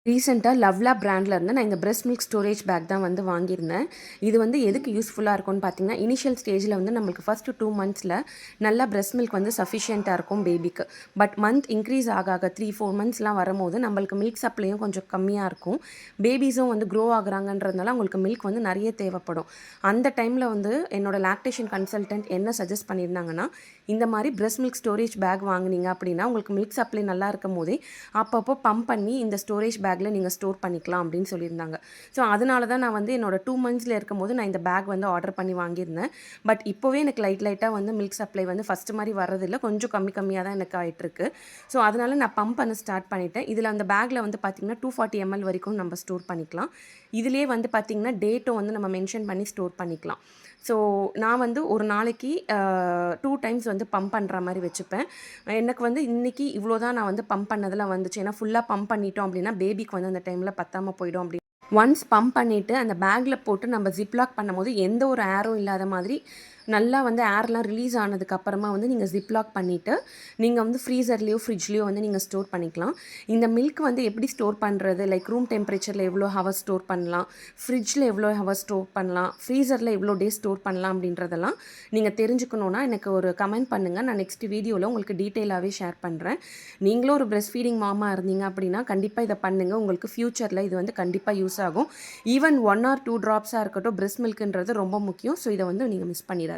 ரீசெண்டாக லவ்லா பிராண்டில் இருந்து நான் இந்த பிரெஸ்ட் மில்க் ஸ்டோரேஜ் பேக் தான் வந்து வாங்கியிருந்தேன். இது வந்து எதுக்கு யூஸ்ஃபுல்லாக இருக்கும்னு பார்த்தீங்கன்னா, இனிஷியல் ஸ்டேஜில் வந்து நம்மளுக்கு ஃபஸ்ட்டு 2 மந்த்ஸில் நல்லா பிரெஸ்ட் மில்க் வந்து சஃபிஷியண்ட்டாக இருக்கும் பேபிக்கு. பட் மந்த் இன்க்ரீஸ் ஆக 3-4 மந்த்ஸ்லாம் வரும்போது நம்மளுக்கு மில்க் சப்ளையும் கொஞ்சம் கம்மியாக இருக்கும். பேபிஸும் வந்து க்ரோ ஆகுறாங்கன்றதுனால அவங்களுக்கு மில்க் வந்து நிறைய தேவைப்படும். அந்த டைமில் வந்து என்னோட லாக்டேஷன் கன்சல்டன்ட் என்ன சஜஸ்ட் பண்ணியிருந்தாங்கன்னா, இந்த மாதிரி பிரெஸ்ட் மில்க் ஸ்டோரேஜ் பேக் வாங்குனீங்க அப்படின்னா உங்களுக்கு மில்க் சப்ளை நல்லா இருக்கும் போதே அப்பப்போ பம்ப் பண்ணி இந்த ஸ்டோரேஜ் பேக்கில் நீங்கள் ஸ்டோர் பண்ணிக்கலாம் அப்படின்னு சொல்லியிருந்தாங்க. ஸோ அதனால தான் நான் வந்து என்னோட 2 மந்த்ஸில் இருக்கும்போது நான் இந்த பேக் வந்து ஆர்டர் பண்ணி வாங்கியிருந்தேன். பட் இப்போவே எனக்கு லைட்டாக வந்து மில்க் சப்ளை வந்து ஃபஸ்ட்டு மாதிரி வர்றதில்ல, கொஞ்சம் கம்மியாக தான் எனக்கு ஆகிட்டுருக்கு. ஸோ அதனால நான் பம்ப் பண்ண ஸ்டார்ட் பண்ணிட்டேன். இதில் அந்த பேக்கில் வந்து பார்த்திங்கன்னா 240 ml வரைக்கும் நம்ம ஸ்டோர் பண்ணிக்கலாம். இதிலே வந்து பார்த்திங்கன்னா டேட்டும் வந்து நம்ம மென்ஷன் பண்ணி ஸ்டோர் பண்ணிக்கலாம். ஸோ நான் வந்து ஒரு நாளைக்கு 2 டைம்ஸ் வந்து பம்ப் பண்ணுற மாதிரி வச்சுப்பேன். எனக்கு வந்து இன்றைக்கி இவ்வளோ தான் நான் வந்து பம்ப் பண்ணதில் வந்துச்சு. ஏன்னா ஃபுல்லாக பம்ப் பண்ணிட்டோம் அப்படின்னா பேபிக்கு வந்து அந்த டைமில் பத்தாமல் போயிடும் அப்படி. ஒன்ஸ் பம்ப் பண்ணிவிட்டு அந்த பேக்கில் போட்டு நம்ம ஜிப்லாக் பண்ணும்போது எந்த ஒரு ஏரும் இல்லாத மாதிரி நல்லா வந்து ஏர்லாம் ரிலீஸ் ஆனதுக்கப்புறமா வந்து நீங்கள் ஜிப்லாக் பண்ணிவிட்டு நீங்கள் வந்து ஃப்ரீசர்லேயோ ஃப்ரிட்ஜ்லேயோ வந்து நீங்கள் ஸ்டோர் பண்ணிக்கலாம். இந்த மில்க் வந்து எப்படி ஸ்டோர் பண்ணுறது, லைக் ரூம் டெம்பரேச்சரில் எவ்வளோ ஹவர்ஸ் ஸ்டோர் பண்ணலாம், ஃப்ரிட்ஜில் எவ்வளோ ஹவர்ஸ் ஸ்டோர் பண்ணலாம், ஃப்ரீசரில் எவ்வளோ டேஸ் ஸ்டோர் பண்ணலாம் அப்படின்றதெல்லாம் நீங்கள் தெரிஞ்சுக்கணுன்னா எனக்கு ஒரு கமெண்ட் பண்ணுங்கள். நான் நெக்ஸ்ட் வீடியோவில் உங்களுக்கு டீட்டெயிலாகவே ஷேர் பண்ணுறேன். நீங்களும் ஒரு பிரெஸ்ட் ஃபீடிங் மாமா இருந்தீங்க அப்படின்னா கண்டிப்பாக இதை பண்ணுங்கள். உங்களுக்கு ஃப்யூச்சரில் இது வந்து கண்டிப்பாக யூஸ் ஆகும். ஈவன் 1 or 2 ட்ராப்ஸாக இருக்கட்டும், பிரெஸ்ட் மில்க்குன்றது ரொம்ப முக்கியம். ஸோ இதை வந்து நீங்கள் மிஸ் பண்ணிடாதீங்க.